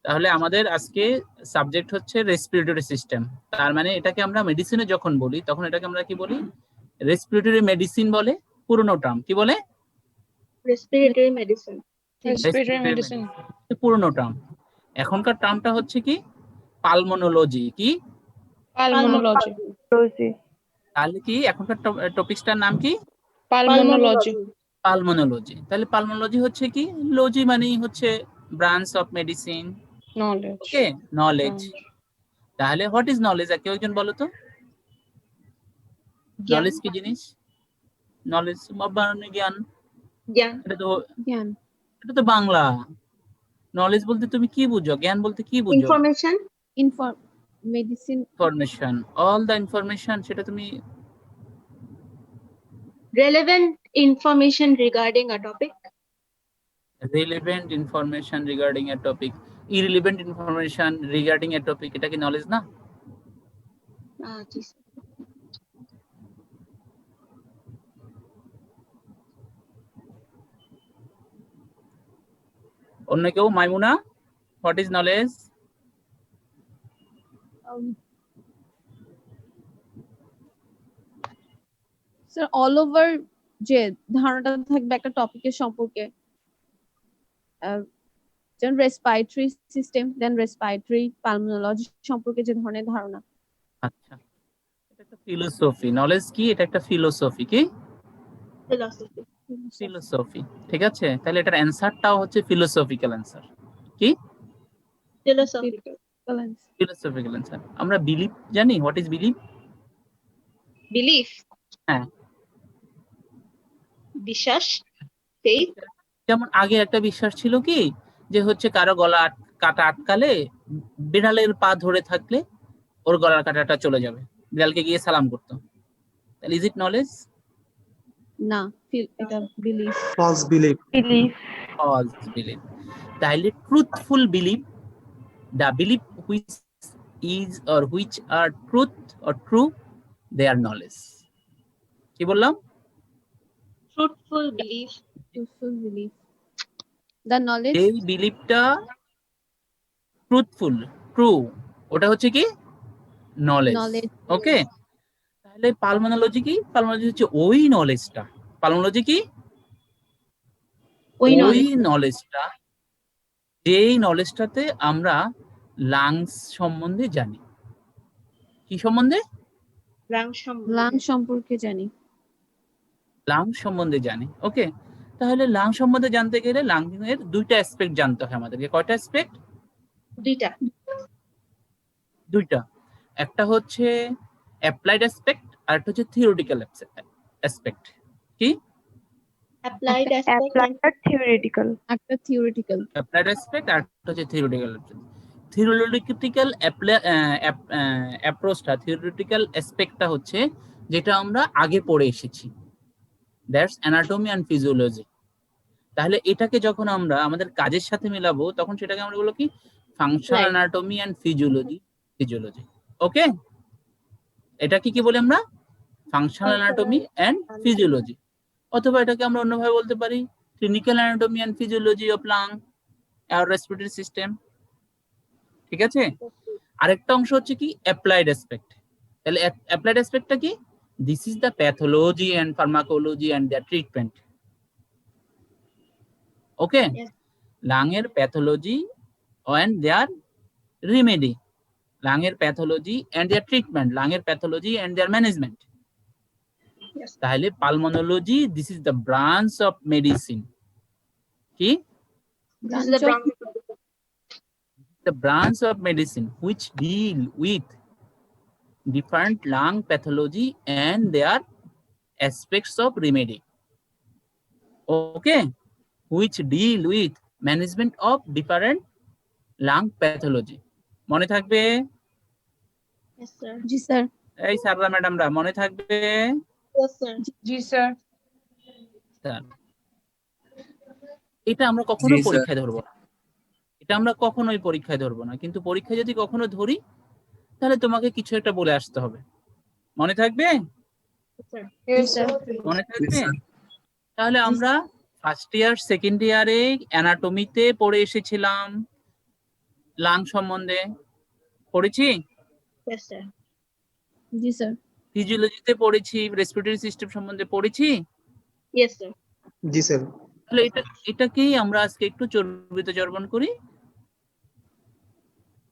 তাহলে আমাদের আজকে সাবজেক্ট হচ্ছে রেসপিরেটরি সিস্টেম। তার মানে এটাকে আমরা মেডিসিনে যখন বলি তখন এটাকে আমরা কি বলি? রেসপিরেটরি মেডিসিন বলে। পুরনো টার্ম কি বলে? Respiratory medicine. রেসপিরেটরি মেডিসিন পুরনো টার্ম। এখনকার টার্মটা হচ্ছে কি? পালমোনোলজি। কি? পালমোনোলজি। তাহলে কি এখনকার টপিকটার নাম কি? পালমোনোলজি। পালমোনোলজি। তাহলে পালমোনোলজি হচ্ছে কি? লজি মানেই হচ্ছে branch of medicine. Knowledge. Okay, knowledge. তাহলে হোয়াট ইজ নলেজ? কেউ একজন বলো তো। নলেজ কি জিনিস? নলেজ মানে জ্ঞান। জ্ঞান। এটা তো বাংলা। নলেজ বলতে তুমি কি বুঝো? জ্ঞান বলতে কি বুঝো? Information. Medicine information, all the information. সেটা তুমি relevant information regarding a topic. relevant information regarding a topic, irrelevant information regarding a topic, এটা কি নলেজ না? জি স্যার। অন্য কেউ? Maimuna, what is knowledge? Sir all over যে ধারণাটা থাকবে একটা টপিকের সম্পর্কে, যেমন respiratory system, then respiratory pulmonology সম্পর্কে যে ধরনের ধারণা। আচ্ছা, এটা একটা ফিলোসফি। নলেজ কি? এটা একটা ফিলোসফি। কি? ফিলোসফি। ঠিক আছে, তাহলে এটার অ্যানসারটাও হচ্ছে ফিলোসফিক্যাল অ্যানসার। কি? Philosophical answer. আমরা বিলিভ জানি। What is believe? বিলিফ। হ্যাঁ, বিশ্বাস, ফেইথ। যেমন আগে একটা বিশ্বাস ছিল কি, যে হচ্ছে কারো গলা কাটা আটকালে বিড়ালের পা ধরে থাকলে ওর গলার কাটাটা চলে যাবে, বিড়ালকে গিয়ে সালাম করতো। তাহলে ইজ ইট নলেজ? না, এটা belief. false belief. False belief. তাহলে truthful belief, the belief which is or which are truth or true, they are knowledge. কি বললাম? Truthful belief. দ্য নলেজ, এই বিলিভটা ট্রুথফুল, ট্রু, ওটা হচ্ছে কি? নলেজ। ওকে, তাহলে পালমোনোলজি কি? পালমোনোলজি হচ্ছে ওই নলেজটা। পালমোনোলজি কি? ওই নলেজটা, যেই নলেজটাতে আমরা লাংস সম্বন্ধে জানি। কি সম্বন্ধে? লাং সম্পর্কে জানি। লাংস সম্বন্ধে জানি। ওকে, তাহলে লাং সম্বন্ধে জানতে গেলে লাং এর দুইটা অ্যাসপেক্ট জানতে হয় আমাদেরকে। কয়টা অ্যাসপেক্ট? দুইটা। একটা হচ্ছে অ্যাপ্লাইড অ্যাসপেক্ট আর একটা হচ্ছে থিওরিটিক্যাল অ্যাসপেক্ট। কি? অ্যাপ্লাইড থিওরিটিক্যাল, একটা থিওরিটিক্যাল। অ্যাপ্লাইড অ্যাসপেক্ট আর একটা হচ্ছে থিওরিটিক্যাল। থিওরিটিক্যাল অ্যাপ্রোচটা, থিওরিটিক্যাল অ্যাসপেক্টটা হচ্ছে যেটা আমরা আগে পড়ে এসেছি, দ্যাটস অ্যানাটমি অ্যান্ড ফিজিওলজি। তাহলে এটাকে যখন আমরা আমাদের কাজের সাথে মেলাবো তখন সেটাকে আমরা বলবো কি? Functional anatomy and physiology. Okay, এটা কি বলি আমরা? Functional anatomy and physiology. অথবা এটাকে আমরা অন্যভাবে বলতে পারি clinical anatomy and physiology of lung আর রেসপিরেটরি সিস্টেম। ঠিক আছে, আরেকটা অংশ হচ্ছে কি? Applied aspect. তাহলে অ্যাপ্লাইড অ্যাসপেক্টটা কি? This is the pathology and pharmacology and the treatment. Okay, লাংয়ের প্যাথোলজি অ্যান্ড দেয়ার রিমেডি, লাংয়ের প্যাথোলজি অ্যান্ড দেয়ার ট্রিটমেন্ট, লাংয়ের প্যাথোলজি অ্যান্ড দেয়ার ম্যানেজমেন্ট। তাহলে pulmonology, this is the branch of medicine. কি? The branch of medicine which deal with different lung pathology and their aspects of remedy. Okay, which deal with management of different lung pathology. মনে থাকবে? জি sir. এই স্যাররা ম্যাডামরা মনে থাকবে? জি sir. এটা আমরা কখনো পরীক্ষায় ধরবো না, এটা আমরা কখনোই পরীক্ষায় ধরবো না, কিন্তু পরীক্ষায় যদি কখনো ধরি তাহলে তোমাকে কিছু একটা বলে আসতে হবে। মনে থাকবে? মনে থাকবে? তাহলে আমরা ফার্স্ট ইয়ার সেকেন্ড ইয়ারে অ্যানাটমিতে পড়ে এসেছিলাম লাং সম্বন্ধে পড়েছি, Yes, sir. জি স্যার। ফিজিওলজিতে পড়েছি, রেসপিরেটরি সিস্টেম সম্বন্ধে পড়েছি। Yes, sir. জি স্যার। তাহলে এটাকেই আমরা আজকে একটু চর্বিত চর্বণ করি।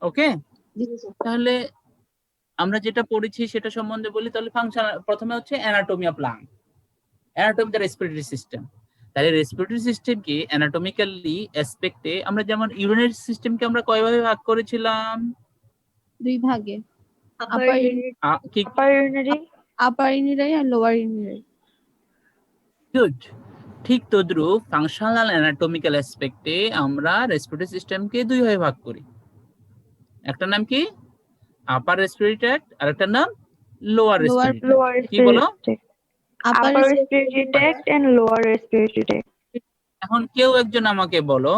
ওকে, Yes, sir. তাহলে আমরা যেটা পড়েছি সেটা সম্বন্ধে বলি। তাহলে ফাংশন প্রথমে হচ্ছে anatomy of lung, anatomy the respiratory system. তাহলে রেসপিরেটরি সিস্টেমকে অ্যানাটমিক্যালি অ্যাসপেক্টে আমরা যেমন ইউরিনারি সিস্টেমকে আমরা কয়ভাবে ভাগ করেছিলাম? 2 ভাগে, Upper Upper urinary, কি Upper urinary. আপার ইউরিনারি আর লোয়ার ইউরিনারি। গুড। ঠিক তদ্রূপ ফাংশনাল অ্যানাটমিক্যাল অ্যাসপেক্টে আমরা রেসপিরেটরি সিস্টেমকে 2 ভাগে ভাগ করি। একটা নাম কি আপার রেসপিরেটরি ট্র্যাক্ট, আর একটা নাম লোয়ার রেসপিরেটরি ট্র্যাক্ট। Lower কি বলো? respiratory tract. Upper Upper respiratory tract and lower respiratory tract. এখন কেউ একজন আমাকে বলো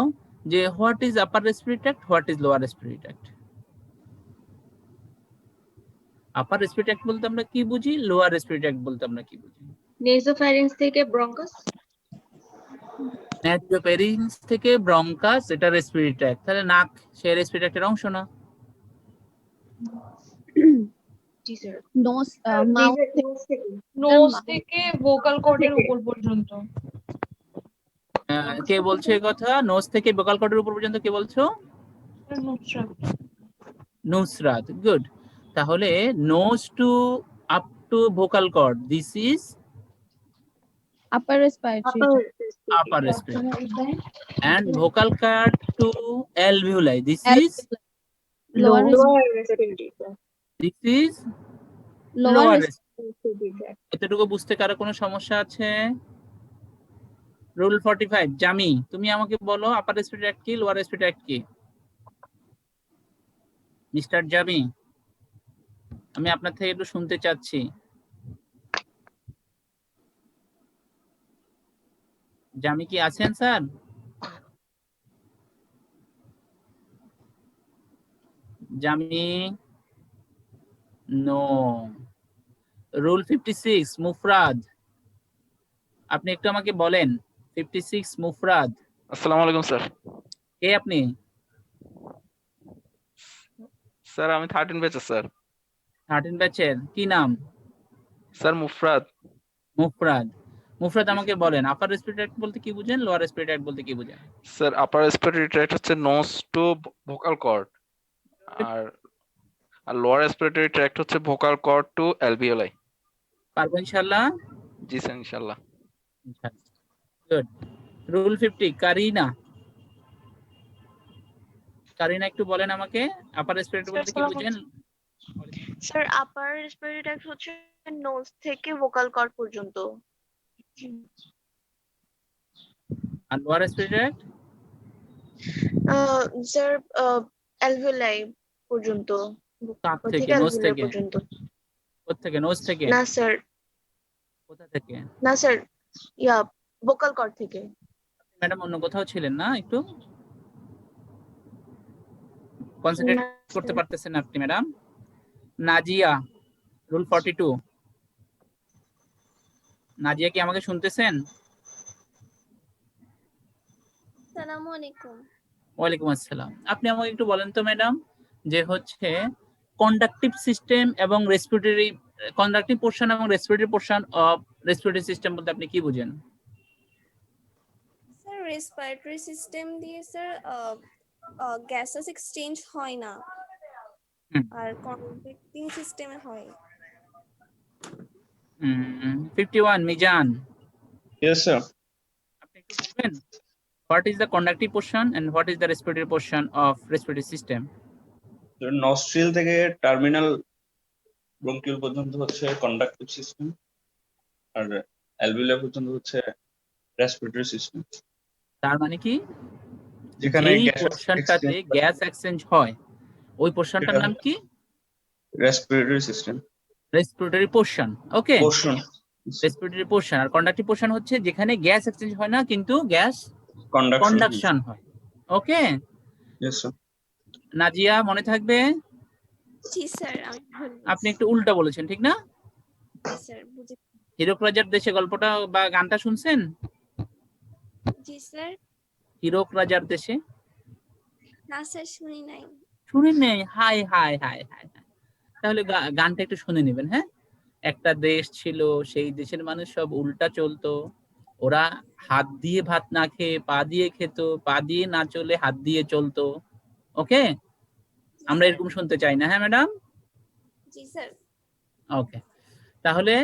যে what is upper respiratory tract, what is lower respiratory tract? Upper respiratory tract বলতে আমরা কি বুঝি, লোয়ার রেসপিরেটরি ট্র্যাক্ট বলতে আমরা কি বুঝি? nasopharynx থেকে bronchus, ন্যাসোফ্যারিংস থেকে ব্রঙ্কাস, এটা রেসপিরেটরি ট্র্যাক্ট। তাহলে নাক সে রেসপিরেটরি ট্র্যাক্টের অংশ না। জি স্যার। নোজ, মাউথ Nose থেকে Nose থেকে vocal cord এর উপর পর্যন্ত। কে বলছে এই কথা? নোজ থেকে ভোকাল কর্ডের উপর পর্যন্ত কে বলছো? নুসরাত। গুড। তাহলে nose to up to vocal cord, this is upper respiratory upper respiratory, and vocal cord to alveoli, this is lower respiratory tract. lower lower respiratory tract। এতটুকু বুঝতে কারো কোনো সমস্যা আছে? রুল 45, জামি তুমি আমাকে বলো আপার রেসপিরেটরি ট্র্যাক্ট কি, লোয়ার রেসপিরেটরি ট্র্যাক্ট কি? মিস্টার জামি, আমি আপনার থেকে একটু শুনতে চাচ্ছি। জামি কি আছেন স্যার? জামি নো। রুল 56, মুফরাদ আপনি একটু আমাকে বলেন 56 মুফরাদ। আসসালামু আলাইকুম স্যার। কে আপনি? স্যার আমি 13 ব্যাচের স্যার। 13 ব্যাচের, কি নাম? স্যার মুফরাদ। মুফরাদ। মুফরাদ আমাকে বলেন আপার রেসপিরেটরি ট্র্যাক্ট বলতে কি বুঝেন, লোয়ার রেসপিরেটরি ট্র্যাক্ট বলতে কি বুঝেন? স্যার আপার রেসপিরেটরি ট্র্যাক্ট হচ্ছে নোজ টু ভোকাল কর্ড, আর লোয়ার রেসপিরেটরি ট্র্যাক্ট হচ্ছে ভোকাল কর্ড টু অ্যালভিওলাই। পারবো ইনশাআল্লাহ? জি স্যার ইনশাআল্লাহ। গুড। রুল 50, কারিনা। কারিনা একটু বলেন আমাকে আপার রেসপিরেটরি বলতে কি বুঝেন? স্যার আপার রেসপিরেটরি ট্র্যাক্ট হচ্ছে নোজ থেকে ভোকাল কর্ড পর্যন্ত। আর lower respiratory tract? Sir alveoli পর্যন্ত। কাপ ওর থেকে, নোজ alveoli থেকে? পর্যন্ত। কোথা থেকে? নোজ থেকে? না স্যার, কোথা থেকে? না স্যার, ভোকাল কর্ড থেকে। ম্যাডাম অন্য কোথাও ছিলেন না? একটু কনসেন্ট্রেট না, করতে পারতেছেন আপনি ম্যাডাম? নাজিয়া, রুল 42। নাজিয়া কি আমাকে শুনতেছেন? আসসালামু আলাইকুম। ওয়ালাইকুম আসসালাম। আপনি আমাকে একটু বলেন তো ম্যাডাম, যে হচ্ছে কন্ডাকটিভ সিস্টেম এবং রেসপিরেটরি, কন্ডাকটিভ পোরশন এবং respiratory portion of respiratory system বলতে আপনি কি বুঝেন? স্যার রেসপিরেটরি সিস্টেম দিয়ে স্যার গ্যাসেস এক্সচেঞ্জ হয় না, আর কন্ডাক্টিং সিস্টেমে হয়। 51, মিজান ইয়েস স্যার। আপনি একটু বলবেন what is the conductive portion and what is the respiratory portion of respiratory system? Nostril থেকে টার্মিনাল ব্রঙ্কিউল পর্যন্ত হচ্ছে কন্ডাকটিভ সিস্টেম, আর অ্যালভিওলাই পর্যন্ত হচ্ছে রেসপিরেটরি সিস্টেম। তার মানে কি, যেখানে এই পোরশনটাতে গ্যাস এক্সচেঞ্জ হয় ওই পোরশনটার নাম কি? Respiratory system, respiratory portion. Okay, portion. Respiratory portion. আর কন্ডাকটিভ পোরশন হচ্ছে যেখানে গ্যাস এক্সচেঞ্জ হয় না কিন্তু গ্যাস কন্ডাকশন হয়। Okay yes sir. নাজিয়া মনে থাকবে? জি স্যার, আমি আপনি একটু উল্টা বলেছেন, ঠিক না? জি স্যার বুঝি। হীরক রাজার দেশে গল্পটা বা গানটা শুনছেন? জি স্যার। হীরক রাজার দেশে? না স্যার শুনি নাই। শুনে নেই, high high high high high. তাহলে গানটা একটু শুনে নেবেন, হ্যাঁ। একটা দেশ ছিল, সেই দেশের মানুষ সব উল্টা চলতো। ওরা হাত দিয়ে ভাত না খেয়ে পা দিয়ে খেত, পা দিয়ে না চলে হাত দিয়ে চলতো। ওকে, আমরা এরকম শুনতে চাই না, হ্যাঁ ম্যাডাম? জি স্যার। ওকে, তাহলে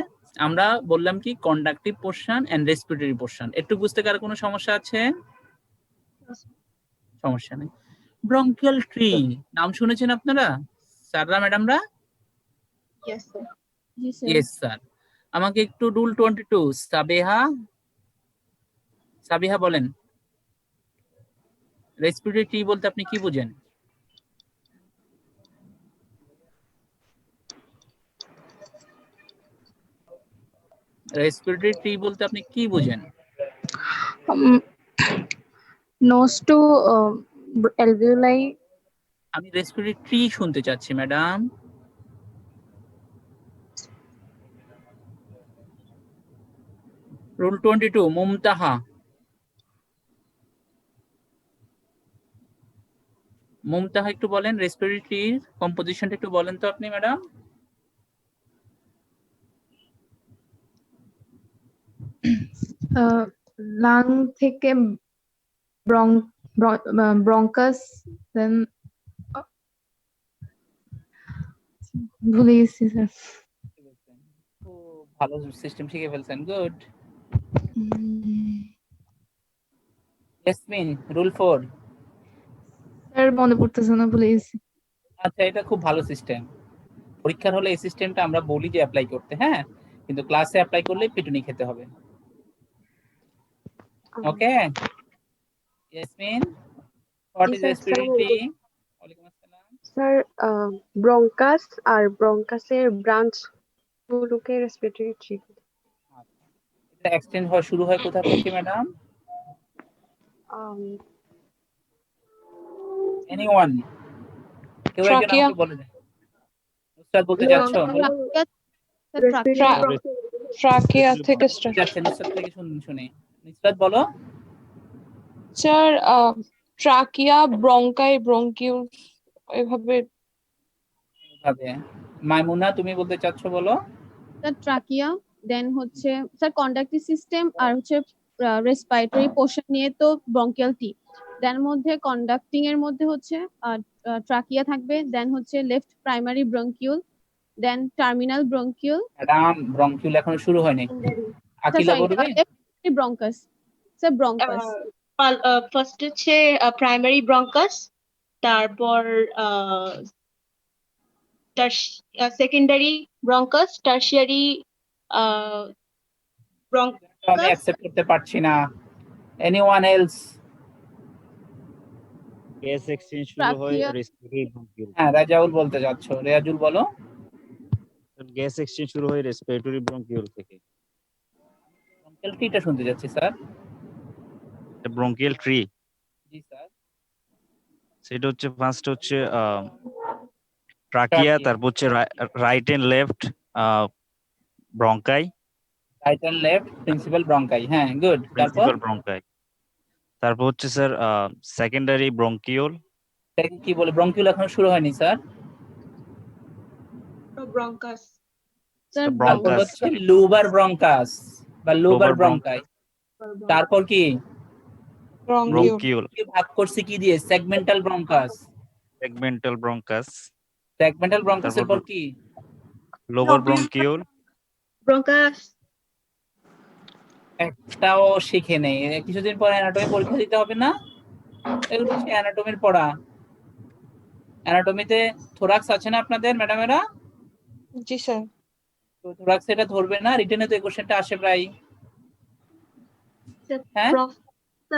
আমরা বললাম কি conductive portion and respiratory portion. একটু বুঝতে কার কোনো সমস্যা আছে? সমস্যা নেই। ব্রঙ্কিয়াল ট্রি নাম শুনেছেন আপনারা স্যাররা ম্যাডামরা? Yes, sir. জি স্যার। Yes sir. আমাকে একটু রুল 22 সাবিহা বলেন, রেসপিরেটরি ট্রি বলতে আপনি কি বুঝেন? রেসপিরেটরি ট্রি বলতে আপনি কি বুঝেন? Nose to alveoli. আমি রেসপিরেটরি ট্রি শুনতে চাচ্ছি ম্যাডাম। রুল 22 মুমতাহা, মুমতাহা একটু বলেন রেসপিরেটরি কম্পোজিশনটা একটু বলেন তো আপনি ম্যাডাম। লাং থেকে ব্রঙ্কাস, দেন ভুলে গেছি স্যার। খুব ভালো সিস্টেম শিখে ফেলছেন, গুড। ইয়াসমিন রুল 4। স্যার মনে পড়তেছে না, ভুলে গেছি। আচ্ছা, এটা খুব ভালো সিস্টেম। পরীক্ষার হলে এই সিস্টেমটা আমরা বলি যে অ্যাপ্লাই করতে, হ্যাঁ, কিন্তু ক্লাসে অ্যাপ্লাই করলে পিটুনি খেতে হবে। ওকে ইয়াসমিন, হোয়াট ইজ রেসপিরেটরি? ওয়ালাইকুম আসসালাম। স্যার ব্রঙ্কাস আর ব্রঙ্কাসের ব্রাঞ্চ গুলোকে রেসপিরেটরি ট্রি। এটা এক্সটেন্ড হয়, শুরু হয় কোথা থেকে ম্যাডাম? এনিওয়ান, কেউ একজন ট্রাকিয়া। আমাকে বলে দেন। নুসরাত বলতে যাচ্ছ? ট্রাকিয়া থেকে স্টার্ট। যাচ্ছে নুসরাত থেকে শুনে। নুসরাত বলো। স্যার ট্রাকিয়া, ব্রঙ্কাই, ব্রঙ্কিউল, এভাবে। ভাবে মাইমুনা তুমি বলতে চাচ্ছ, বলো। স্যার ট্রাকিয়া, দেন হচ্ছে স্যার কন্ডাক্টিভ সিস্টেম, আর হচ্ছে রেসপিরেটরি পোর্শন নিয়ে তো ব্রঙ্কিয়াল টি। দেন মধ্যে কন্ডাক্টিং এর মধ্যে হচ্ছে ট্রাকিয়া থাকবে, দেন হচ্ছে লেফট প্রাইমারি ব্রঙ্কিউল, দেন টার্মিনাল ব্রঙ্কিউল। ম্যাডাম ব্রঙ্কিউল এখনো শুরু হয়নি, আকিলা বলবে। Bronchus sir, bronchus. ফার্স্ট হচ্ছে প্রাইমারি ব্রঙ্কাস, তারপর সেকেন্ডারি ব্রঙ্কাস, টারশিয়ারি আমি ব্রঙ্কাস। অ্যাকসেপ্ট করতে পারছি না। Anyone else? গ্যাস এক্সচেঞ্জ শুরু হয় ট্রাকিয়া। Respiratory bronchiole. হ্যাঁ, রাজাউল বলতে যাচ্ছ, রেয়াজুল বলো। গ্যাস এক্সচেঞ্জ শুরু হয় রেসপিরেটরি ব্রঙ্কিউল থেকে। ব্রঙ্কিয়াল ট্রিটা শুনতে যাচ্ছি স্যার। ব্রঙ্কিয়াল ট্রি, জি স্যার। সেটা হচ্ছে ফার্স্ট হচ্ছে ট্রাকিয়া, তারপর হচ্ছে right and left bronchi, right and left principal bronchi, হ্যাঁ গুড। তারপর প্রিন্সিপাল ব্রঙ্কাই। তারপর হচ্ছে স্যার সেকেন্ডারি ব্রঙ্কিউল। এটাকে কি বলে? ব্রঙ্কিউল এখনো শুরু হয়নি স্যার। ব্রঙ্কাস। স্যার তারপর ব্রঙ্কাস, হচ্ছে লুবার ব্রঙ্কাস বা লুবার লোবার ব্রঙ্কাই। তারপর কি ব্রঙ্কিউল, ভাগ করছি কি দিয়ে? Segmental bronchus. Segmental bronchus. Segmental ব্রঙ্কাসের পর কি? Lobar bronchiole. ব্রঙ্কাস। একটাও শিখে নেই, কিছুদিন পর অ্যানাটমি পরীক্ষা দিতে হবে না? এগুলো হচ্ছে অ্যানাটমির পড়া। অ্যানাটমিতে থোরাক্স আছে না আপনাদের ম্যাডামেরা? জি স্যার। তো থোরাক্স এটা ধরবে না, রিটেনে তো এই কোশ্চেনটা আসে প্রায়। হ্যাঁ,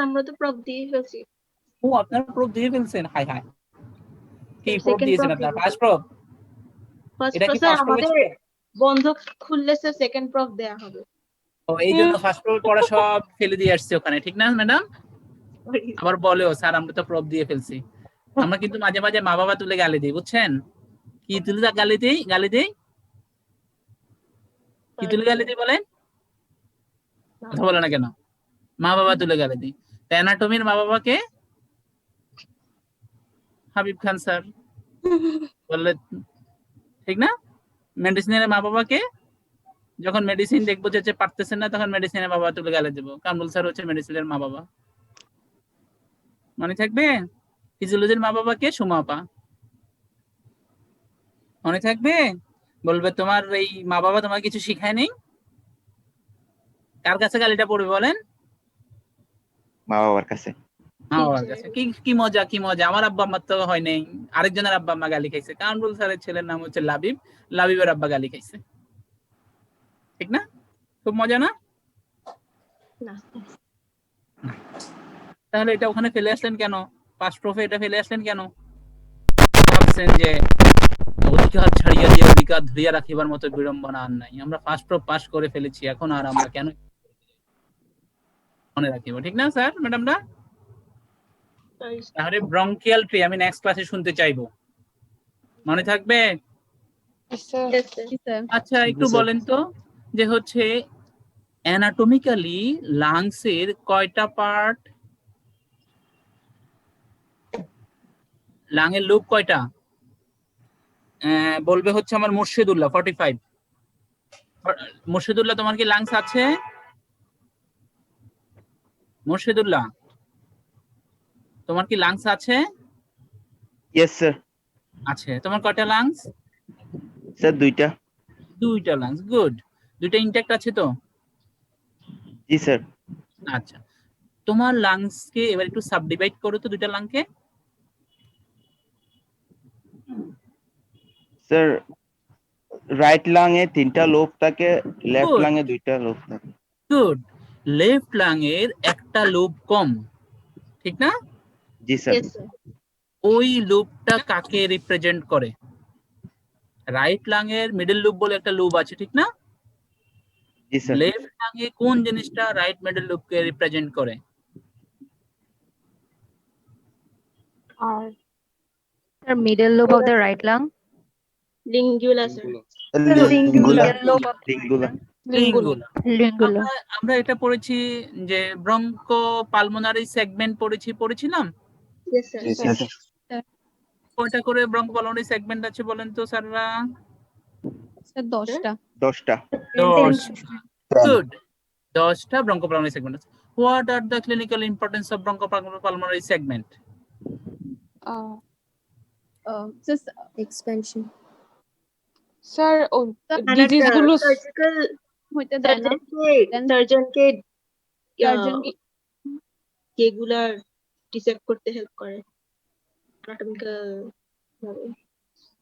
আমরা তো প্রপ দিয়ে ফেলছি। ও আপনারা প্রপ দিয়ে ফেলছেন? হাই হাই, কি প্রপ Second দিয়েছেন prop আপনারা? দিয়েছি। First prop? ফার্স্ট এটা কি প্রসেস ফার্স্ট প্রপে আমাদের ছিল? বন্ধ খুললে স্যার সেকেন্ড প্রপ দেয়া হবে। ও এই জন্য ফার্স্ট প্রপ পড়া সব ফেলে দিয়ে আসছে ওখানে, ঠিক না ম্যাডাম? আবার বলেও স্যার আমরা তো প্রপ দিয়ে ফেলছি। আমরা কিন্তু মাঝে মাঝে মা বাবা তুলে গালি দিই, বুঝছেন? কি তুলে গালি দিই? কি তুলে গালি দিই বলেন? কথা বলে না কেন? মা বাবা তুলে গালি দিই। অ্যানাটমির মা বাবাকে হাবিব খান স্যার, বললে ঠিক না? মেডিসিনের মা বাবাকে যখন মেডিসিন দেখবো যে পারতেছেন না, তখন মেডিসিনের বাবা তুলে গালে দেবো, কামরুল স্যার হচ্ছে মেডিসিনের মা বাবা। মনে থাকবে? ফিজিওলজির মা বাবাকে সুমা আপা। মনে থাকবে? বলবে তোমার এই মা বাবা তোমার কিছু শিখায় নেই। কার কাছে গালিটা পড়বে বলেন? মা বাবার কাছে। মা বাবার কাছে। কি কি মজা, কি মজা। আমার আব্বা আম্মার তো হয় নাই, আরেকজনের আব্বা আম্মা গালি খাইছে। কামরুল স্যারের ছেলের নাম হচ্ছে লাবিব, লাবিবের আব্বা গালি খাইছে। ঠিক না? খুব মজা না? না। তাহলে এটা ওখানে ফেলে আসলেন কেন? পাস্ট প্রফে এটা ফেলে আসলেন কেন? ভাবছেন যে অধিকার ছাড়িয়া দিয়ে অধিকার ধরিয়া রাখিবার মতো বিড়ম্বনা আর নাই, আমরা ফার্স্ট প্রফ পাস করে ফেলেছি, এখন আর আমরা কেন মনে রাখিব? ঠিক না স্যার ম্যাডামরা? তাহলে ব্রঙ্কিয়াল ট্রি আমি নেক্সট ক্লাসে শুনতে চাইবো। মনে থাকবে? আচ্ছা একটু বলেন তো যে হচ্ছে অ্যানাটমিক্যালি লাংসের কয়টা পার্ট? লাংয়ের লুপ কয়টা? বলবে হচ্ছে আমার মুর্শিদুল্লাহ 45। মুর্শিদুল্লাহ তোমার কি লাংস আছে? মুর্শিদুল্লাহ তোমার কি লাংস আছে? Yes sir. আছে। তোমার কয়টা লাংস? স্যার দুইটা। দুইটা লাংস, গুড। দুইটা ইনট্যাক্ট আছে তো? জি স্যার। আচ্ছা, তোমার লাংসকে এবার একটু সাবডিভাইড করো তো দুইটা লাংকে। স্যার রাইট লাং এ 3টা লোব থাকে, লেফট Good. লাং এ 2টা লোব থাকে। গুড। লেফট লাং এর একটা লোব কম, ঠিক না? জি স্যার। ওই লুপটা কাকে রিপ্রেজেন্ট করে? রাইট লাং এর মিডল লুপ বলে একটা লুপ আছে, ঠিক না? জি স্যার। লেফট লাং এ কোন জিনিসটা রাইট মিডল লুপকে রিপ্রেজেন্ট করে? Sir, middle lobe of the right lung. Lingula, sir. লিঙ্গুলা। Lingula. লিঙ্গুলা। Lingula. আমরা এটা পড়েছি যে ব্রঙ্কো পালমোনারি সেগমেন্ট পড়েছিলাম। Yes, sir. জি স্যার। কয়টা করে ব্রঙ্কো পালমোনারি সেগমেন্ট আছে বলেন তো স্যাররা? স্যার 10টা। 10টা। 10। গুড। 10টা ব্রঙ্কো পালমোনারি সেগমেন্ট আছে। What are the clinical importance of broncho pulmonary segment? Expansion. Sir disease গুলো সার্জিক্যাল হইতে দেয় না। সার্জনকে সার্জনকে যেগুলার ডিসেক্ট করতে হেল্প করে অ্যানাটমিক্যাল ভাবে।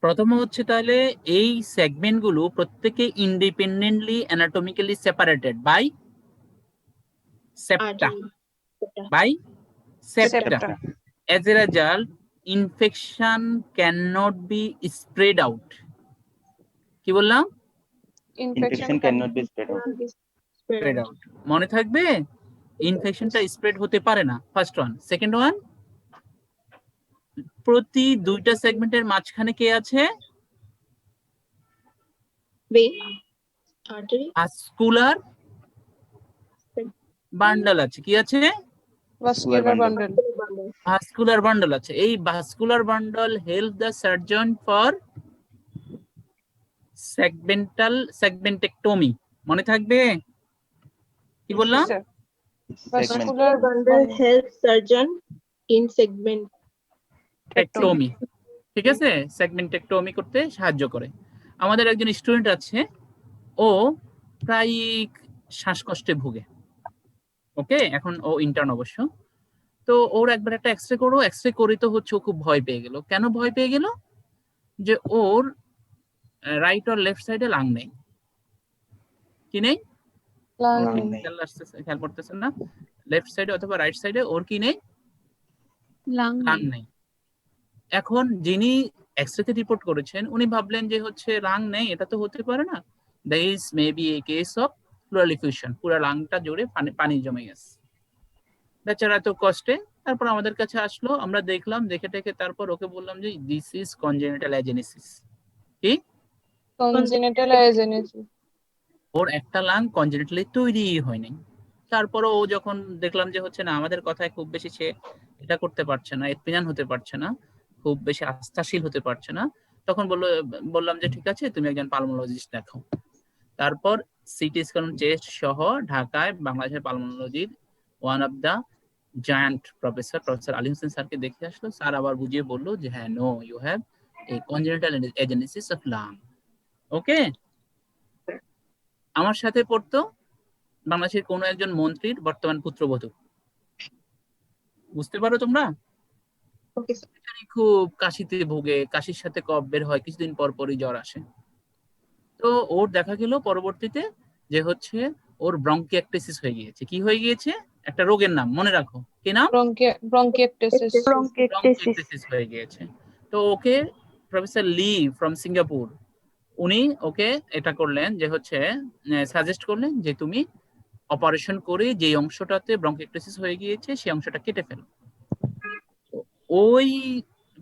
প্রথম হচ্ছে তাহলে এই সেগমেন্ট গুলো প্রত্যেকে independently anatomically separated by septa. By septa. As a result, infection cannot be spread out. কি বললাম? Infection can not be spread out. মনে থাকবে? ইনফেকশনটা স্প্রেড হতে পারে না, ফার্স্ট ওয়ান। সেকেন্ড ওয়ান, প্রতি দুইটা সেগমেন্টের মাঝখানে কে আছে? vein artery ভাস্কুলার বান্ডল আছে। কি আছে? Vascular bundle. ভাস্কুলার বান্ডল আছে। এই vascular bundle help the surgeon for segmentectomy. মনে থাকবে? কি বললাম? vascular bundle helps surgeon in সেগমেন্টেক্টমি। ঠিক আছে? সেগমেন্টেক্টমি করতে সাহায্য করে। আমাদের একজন স্টুডেন্ট আছে, ও প্রায় শ্বাসকষ্টে ভুগে। ওকে, এখন ও ইন্টার্ন অবশ্য। তো ওর একবার একটা এক্সরে করো, এক্সরে করে তো হচ্ছে ও খুব ভয় পেয়ে গেল। কেন ভয় পেয়ে গেল? যে ওর রাইট আর লেফট সাইডে লাং নেই। কি নেই? খেয়াল করতেছেন না? লেফট সাইডে অথবা রাইট সাইডে ওর কি নেই? লাং নেই। এখন যিনি এক্সরেতে রিপোর্ট করেছেন উনি ভাবলেন যে হচ্ছে লাং নেই, এটা তো হতে পারে না, this may be a case of pleural effusion, পুরো লাংটা জুড়ে পানি জমে গেছে। বেচারা তো কষ্টে, তারপর আমাদের কাছে আসলো, আমরা দেখলাম, দেখে টেকে তারপর ওকে বললাম যে দিস ইজ কনজেনিটাল অ্যাজেনেসিস। কি? Congenital agenesis. ওর একটা লাং কনজেনিটালি তৈরি হয়নি। তারপরও ও যখন দেখলাম যে হচ্ছে না, আমাদের কথায় খুব বেশি সে এটা করতে পারছে না, এতমিনান হতে পারছে না, খুব বেশি আস্থাশীল হতে পারছে না, তখন বললাম যে ঠিক আছে তুমি একজন পালমোলজিস্ট দেখাও। তারপর সিটি স্ক্যান চেস্ট সহ ঢাকায় বাংলাদেশের পালমোলজির one of the giant professor Ali Hossain স্যারকে দেখে আসলো। স্যার আবার বুঝিয়ে বললো যে হ্যাঁ, no, you have a congenital agenesis of lung. Okay, আমার সাথে পড়তো বাংলাদেশের কোনো একজন মন্ত্রীর বর্তমান পুত্রবধূ। বুঝতে পারো তোমরা? খুব কাশিতে ভোগে, কাশির সাথে কফ বের হয়, কিছুদিন পর পরই জ্বর আসে। তো ওর দেখা গেল পরবর্তীতে যে হচ্ছে ওর ব্রঙ্কিয়াক্টিসিস হয়ে গিয়েছে। কি হয়ে গিয়েছে? একটা রোগের নাম মনে রাখো, কি নাম? ব্রঙ্কিয়াক্টিসিস হয়ে গিয়েছে। তো ওকে প্রফেসর লি ফ্রম সিঙ্গাপুর উনি ওকে এটা করলেন যে হচ্ছে সাজেস্ট করলেন যে তুমি অপারেশন করে যে অংশটাতে ব্রঙ্কিয়াক্টিসিস হয়ে গিয়েছে সেই অংশটা কেটে ফেলো। ওই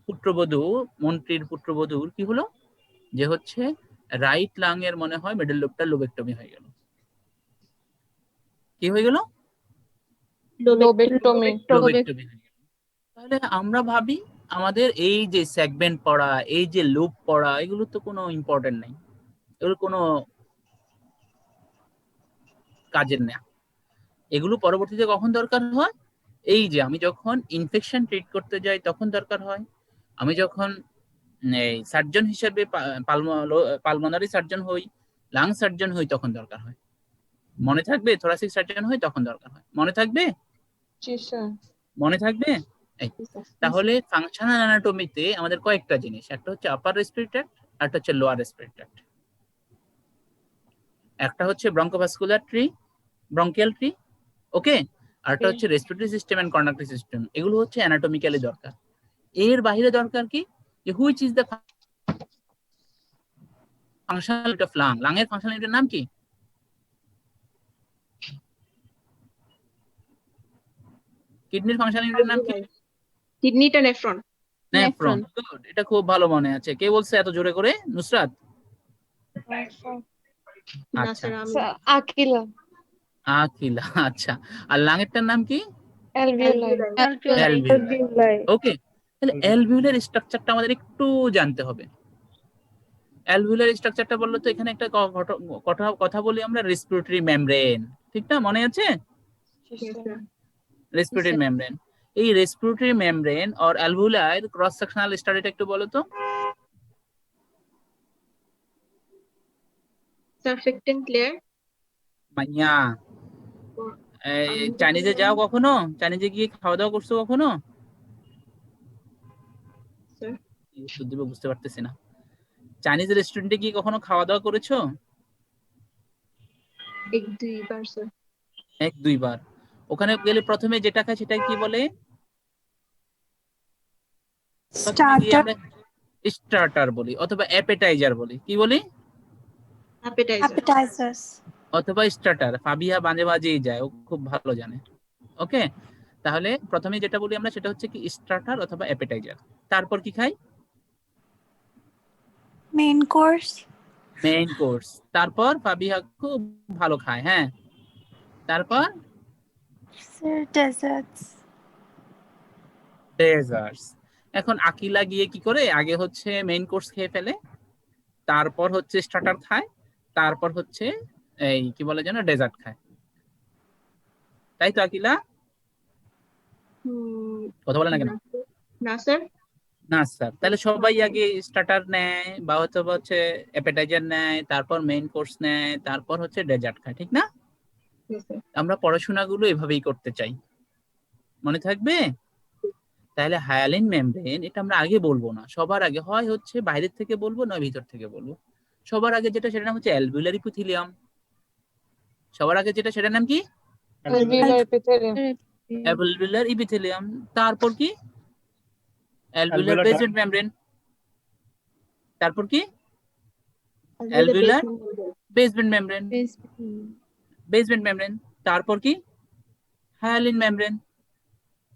পুত্রবধূ, মন্ত্রীর পুত্রবধূর কি হলো যে হচ্ছে রাইট লাং এর মনে হয় মিডল লোবটা লোবেক্টমি হয়ে গেল। কি হয়ে গেল? লোবেক্টমি। লোবেক্টমি হয়ে গেল। তাহলে আমরা ভাবি আমাদের এই যে সেগমেন্ট পড়া, এই যে লুপ পড়া, এগুলো তো কোনো ইম্পর্টেন্ট নাই, এগুলো কোনো কাজের না। এগুলো পরবর্তীতে কখন দরকার হয়? এই যে আমি যখন ইনফেকশন ট্রিট করতে যাই তখন দরকার হয়, আমি যখন এই সার্জন হিসেবে পালমোনারি সার্জন হই, লাং সার্জন হই তখন দরকার হয়। মনে থাকবে? থোরাসিক সার্জন হই তখন দরকার হয়। মনে থাকবে? জি স্যার। মনে থাকবে? তাহলে ফাংশনাল অ্যানাটমিতে আমাদের কয়েকটা জিনিস, একটা হচ্ছে আপার রেসপিরেটরি ট্র্যাক্ট, একটা হচ্ছে লোয়ার রেসপিরেটরি ট্র্যাক্ট, একটা হচ্ছে bronchovascular tree, bronchial tree, okay, আরটা হচ্ছে respiratory system and conductive system. এগুলো হচ্ছে অ্যানাটমিক্যালি দরকার। এর বাইরে দরকার কি? যে which is the functional of lung. Lung এর ফাংশনাল ইউনিটের নাম কি? কিডনির ফাংশনাল ইউনিটের নাম কি? কিডনিটা নেফ্রন। নেফ্রন। গুড, এটা খুব ভালো মনে আছে। কে বলছে এত জোরে করে? নুসরাত? আচ্ছা, আকিলা। আকিলা। আচ্ছা, আর লাংয়েরটার নাম কি? অ্যালভিওলাই। ওকে, তাহলে অ্যালভিওলার স্ট্রাকচারটা আমাদের একটু জানতে হবে। অ্যালভিওলার স্ট্রাকচারটা বললো তো এখানে একটা কথা বলি আমরা, রেসপিরেটরি মেমব্রেন, ঠিক না? মনে আছে? Respiratory membrane. এই রেসপিরেটরি মেমব্রেন আর অ্যালভিওলার ক্রস সেকশনাল স্টাডিটা একটু বলো তো। Surfactant layer. মাইয়া, চাইনিজে যাও কখনো? চাইনিজে গিয়ে খাওয়া দাওয়া করছো কখনো? উত্তর দিবে বুঝতে পারতেছি না। চাইনিজ রেস্টুরেন্টে গিয়ে কখনো খাওয়া দাওয়া করেছো? এক দুইবার স্যার। এক দুইবার। ওখানে গেলে প্রথমে যেটা খায় সেটা কি বলে? স্টার্টার বলি অথবা অ্যাপেটাইজার বলি। কি বলি? অ্যাপেটাইজার অথবা স্টার্টার। ফাবিহা বাজে বাজেই যায়, ও খুব ভালো জানে। ওকে, তাহলে প্রথমে যেটা বলি আমরা সেটা হচ্ছে কি স্টার্টার অথবা অ্যাপেটাইজার। তারপর কি খাই? Main course. Main course. তারপর ফাবিহা খুব ভালো খায়, হ্যাঁ। তারপর ডেজার্টস। এখন আকিলা গিয়ে কি করে? আগে হচ্ছে মেইন কোর্স খেয়ে ফেলে, তারপর হচ্ছে স্টার্টার খায়, তারপর হচ্ছে এই কি বলে যেন ডেজার্ট খায়, তাই তো আকিলা? কথা বলে না কেন? না স্যার। না স্যার। তাহলে সবাই আগে স্টার্টার নেয় বা হচ্ছে অ্যাপেটাইজার নেয়, তারপর মেইন কোর্স নেয়, তারপর হচ্ছে ডেজার্ট খায়, ঠিক না? আমরা পড়াশোনাগুলো এভাবেই করতে চাই, মনে থাকবে? তাহলে হায়ালিন মেমব্রেন এটা আমরা আগে বলবো না, সবার আগে হয় হচ্ছে বাইরের থেকে বলবো না ভিতর থেকে বলবো। সবার আগে যেটা সেটার নাম হচ্ছে অ্যালভিওলার ইপিথেলিয়াম। সবার আগে যেটা সেটার নাম কি? Alveolar epithelium. তারপর কি? Alveolar basement membrane. তারপর কি? Alveolar basement membrane. Basement membrane. তারপর কি? Hyaline membrane.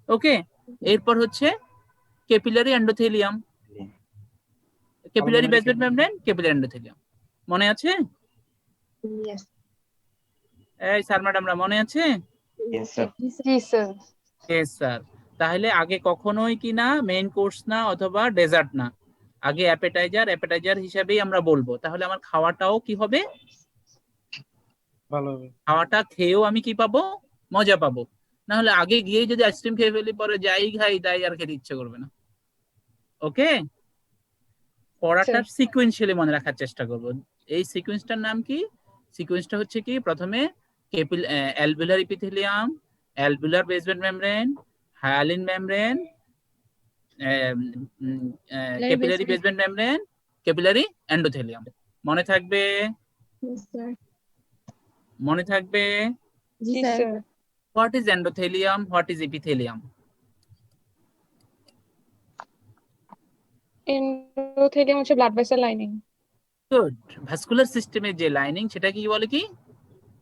ওকে, এরপর হচ্ছে capillary endothelium. Capillary basement membrane, capillary endothelium. মনে আছে? এই স্যার ম্যাডামরা মনে আছে? জি স্যার। Yes sir. তাহলে আগে কখনোই কি না মেইন কোর্স না অথবা ডেজার্ট না, আগে অ্যাপেটাইজার হিসাবেই আমরা বলবো। তাহলে আমার খাওয়াটাও কি হবে, ভালো হবে। খাওয়াটা খেয়েও আমি কি পাবো, মজা পাবো। না হলে আগে গিয়ে যদি আইসক্রিম খেয়ে ফেলি পরে যাই খাই তাই আর খেতে ইচ্ছে করবে না। ওকে, পড়াটার সিকোয়েন্সিয়ালি মনে রাখার চেষ্টা করব। এই সিকোয়েন্সটার নাম কি? সিকোয়েন্সটা হচ্ছে কি, প্রথমে alveolar epithelium, alveolar basement membrane, hyaline membrane, capillary basement membrane, capillary endothelium. মনে থাকবে? Yes, sir. মনে থাকবে? জি sir. What is endothelium, what is epithelium? Endothelium হচ্ছে blood vessel lining. Good. Vascular সিস্টেমের যে লাইনিং সেটা কি বলে কি?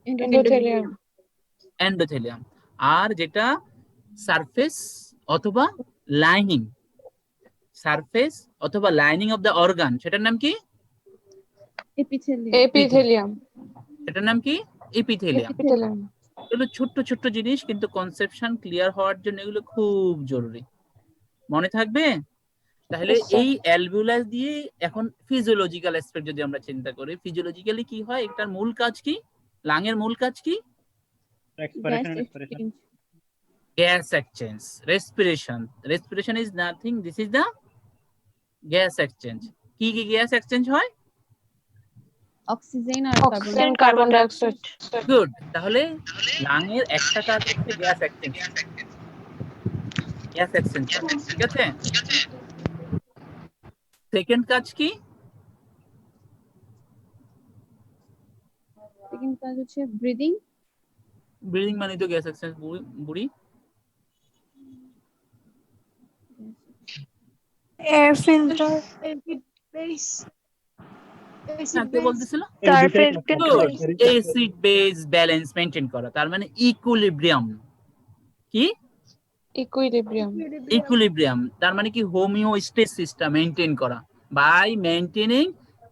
এন্ডোথেলিয়াম। এন্ডোথেলিয়াম। আর যেটা সারফেস অথবা লাইনিং, সারফেস অথবা লাইনিং অফ দ্য অর্গান, সেটার নাম কি? এপিথেলিয়াম। এপিথেলিয়াম। এটার নাম কি? এপিথেলিয়াম। এপিথেলিয়াম। এগুলো ছোট্ট ছোট্ট জিনিস, কিন্তু কনসেপশন ক্লিয়ার হওয়ার জন্য এগুলো খুব জরুরি। মনে থাকবে? তাহলে Yes, sir. এই অ্যালভিউলাস দিয়ে এখন ফিজিওলজিক্যাল অ্যাসপেক্ট যদি আমরা চিন্তা করি, ফিজিওলজিক্যালি কি হয়, এটার মূল কাজ কি, লাংয়ের মূল কাজ কি? Gas exchange, respiration is nothing, this is the gas exchange. কি কি গ্যাস এক্সচেঞ্জ হয়? অক্সিজেন আর অক্সিজেন, কার্বন ডাই অক্সাইড। গুড। তাহলে লাংয়ের একটা কাজ হচ্ছে গ্যাস এক্সচেঞ্জ, গ্যাস এক্সচেঞ্জ, ঠিক আছে? সেকেন্ড কাজ কি? সেকেন্ড কাজ হচ্ছে ব্রিদিং। ব্রিদিং মানে তো গ্যাস এক্সচেঞ্জ বুড়ি। এয়ার ফিল্টার, কে বলতেছিল? Surfactant, acid base balance maintain করা, তার মানে ইকুইলিব্রিয়াম। কি? ইকুইলিব্রিয়াম, তার মানে কি হোমিওস্টেসিসটা মেইনটেইন করা by maintaining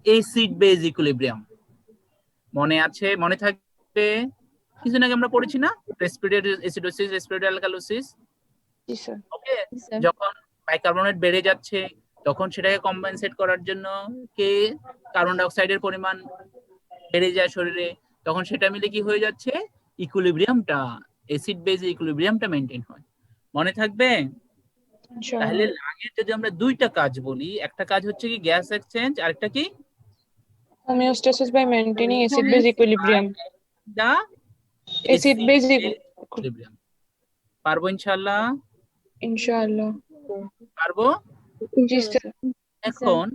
acid base equilibrium. মনে আছে? মনে থাকবে? কিছুদিন আগে আমরা পড়েছি না রেসপিরেটরি অ্যাসিডোসিস, রেসপিরেটরি অ্যালকালোসিস। জি স্যার। ওকে, যখন বাইকার্বনেট বেড়ে যাচ্ছে তখন সেটাকে কম্পেনসেট করার জন্য কে কার্বন ডাই অক্সাইডের পরিমাণ বেড়ে যায় শরীরে, তখন সেটা মিলে কি হয়ে যাচ্ছে, ইকুইলিব্রিয়ামটা, অ্যাসিড বেস ইকুইলিব্রিয়ামটা মেইনটেইন হয়। মনে থাকবে? তাহলে লাংয়ের যদি আমরা দুইটা কাজ বলি, একটা কাজ হচ্ছে কি গ্যাস এক্সচেঞ্জ, আরেকটা কি homeostasis by maintaining acid base equilibrium. The acid base equilibrium. পারবো ইনশাআল্লাহ? ইনশাআল্লাহ পারবো। জি স্যার। এখন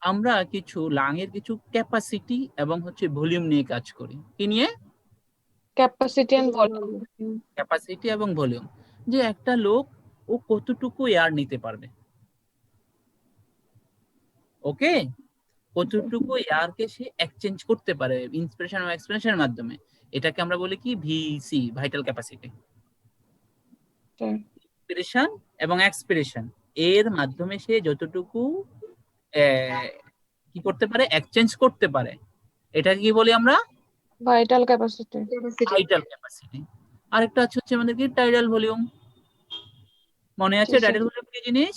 আমরা কিছু লাংয়ের কিছু ক্যাপাসিটি এবং হচ্ছে ভলিউম নিয়ে কাজ করি। কি নিয়ে? Capacity and volume. ক্যাপাসিটি এবং ভলিউম, যে একটা লোক ও কতটুকু এয়ার নিতে পারবে। ওকে, কতটুকু এয়ারকে সে এক্সচেঞ্জ করতে পারে ইন্সপিরেশন ও এক্সপিরেশনের মাধ্যমে, এটাকে আমরা বলি কি ভিসি, ভাইটাল ক্যাপাসিটি। ইন্সপিরেশন এবং এক্সপিরেশন এর মাধ্যমে সে যতটুকু কি করতে পারে, এক্সচেঞ্জ করতে পারে, এটা কি বলি আমরা? Vital capacity. Vital capacity. আরেকটা হচ্ছে আমাদের কি টাইডাল ভলিউম। মনে আছে টাইডাল ভলিউম কি জিনিস?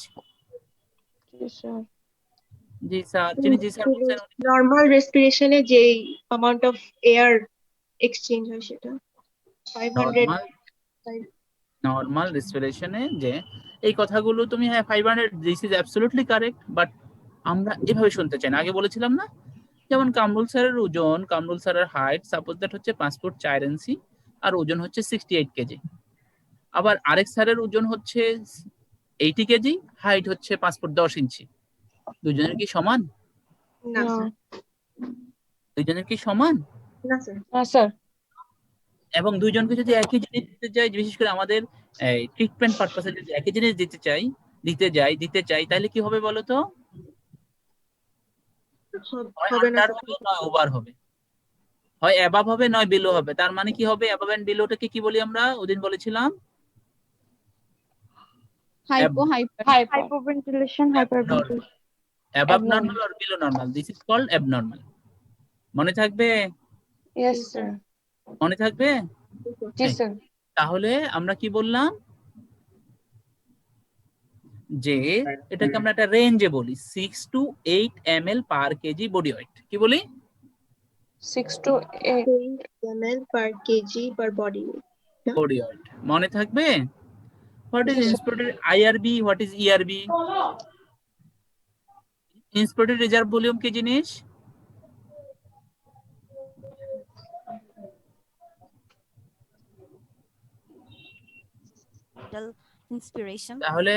জি স্যার। জি স্যার, জি স্যার বলছেন। নরমাল রেসপিরেশনে যে অ্যামাউন্ট অফ এয়ার এক্সচেঞ্জ হয় সেটা 500। নরমাল রেসপিরেশনে যে এই কথাগুলো তুমি, হ্যাঁ 500, this is absolutely correct, but আমরা এভাবে শুনতে চাই না। আগে বলেছিলাম না, যেমন কামরুল স্যারের ওজন, কামরুল স্যারের হাইট সাপোজ দ্যাট হচ্ছে 5 ফুট 4 ইঞ্চি আর ওজন হচ্ছে 68 কেজি। আবার আরেক স্যারের ওজন হচ্ছে 80 কেজি, হাইট হচ্ছে 5 ফুট 10 ইঞ্চি। দুজনের কি সমান? না স্যার। দুজনের কি সমান? না স্যার। না স্যার। এবং দুইজনকে যদি একই জিনিস দিতে চাই, বিশেষ করে আমাদের ট্রিটমেন্ট পারপাসে যদি একই জিনিস দিতে চাই তাহলে কি হবে বলো তো? হবে না, নয় ওভার হবে, হয় অ্যাবাভ হবে নয় বিলো হবে। তার মানে কি হবে, অ্যাবাভ এন্ড বিলোটাকে কি বলি আমরা? ওদিন বলেছিলাম hypoventilation, hyperventilation. Above normal or below normal, this is called abnormal. মনে থাকবে? Yes sir. মনে থাকবে? জি স্যার। তাহলে আমরা কি বললাম? যে এটাকে আমরা একটা রেঞ্জে বলি 6 to 8 ml per kg body weight। কি বলি? 6 to 8 ml per kg per body weight। body weight মনে থাকবে? What is Yes, sir. inspirated IRB? What is ERB? Inspirated reserve volume কি জিনিস? ইন্সপিরেশন। তাহলে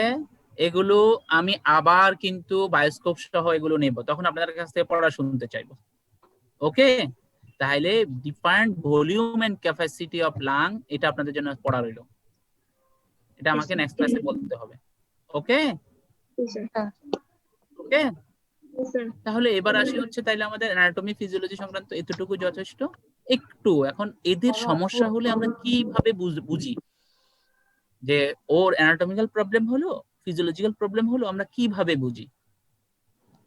এগুলো আমি আবার কিন্তু বায়োস্কোপ সহ এগুলো নেব, তখন আপনাদের কাছ থেকে পড়া শুনতে চাইবো। ওকে, তাহলে defined volume and capacity of lung, এটা আপনাদের জন্য পড়া রইলো, এটা আমাকে নেক্সট ক্লাসে বলতে হবে। ওকে ওকে, তাহলে এবার আসি হচ্ছে তাইলে আমাদের অ্যানাটমি ফিজিওলজি সংক্রান্ত এতটুকু যথেষ্ট। একটু এখন এদের সমস্যা হলে আমরা কিভাবে বুঝি যে ওর অ্যানাটমিক্যাল প্রবলেম হলো, ফিজিওলজিক্যাল প্রবলেম হলো, আমরা কিভাবে বুঝি?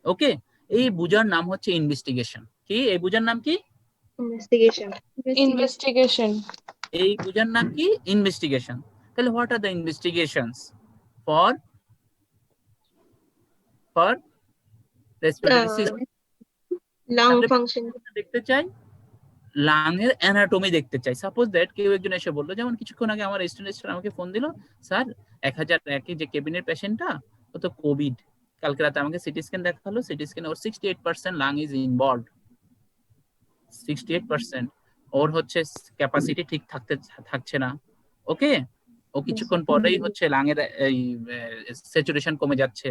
ওকে, এই বুঝার নাম হচ্ছে ইনভেস্টিগেশন। কি এই বুঝার নাম কি? Investigation. এই বুঝার নাম কি? ইনভেস্টিগেশন। তাহলে what are the investigations for respiratory system? Lung function দেখতে চাই, লাংয়ের অ্যানাটমি দেখতে চাই। সাপোজ দ্যাট কেউ একজন এসে বললো, যেমন কিছুক্ষণ আগে আমার স্টুডেন্ট আমাকে ফোন দিল, স্যার 1001 যে কেবিনের পেশেন্টটা ও তো কোভিড, কালকে রাতে আমাকে সিটি স্ক্যান দেখালো, সিটি স্ক্যানে ওর 68% লাং ইজ ইনভলভড। 68% ওর হচ্ছে ক্যাপাসিটি ঠিক থাকছে না। ওকে, ও কিছুক্ষণ পরেই হচ্ছে লাংয়ের এই স্যাচুরেশন কমে যাচ্ছে।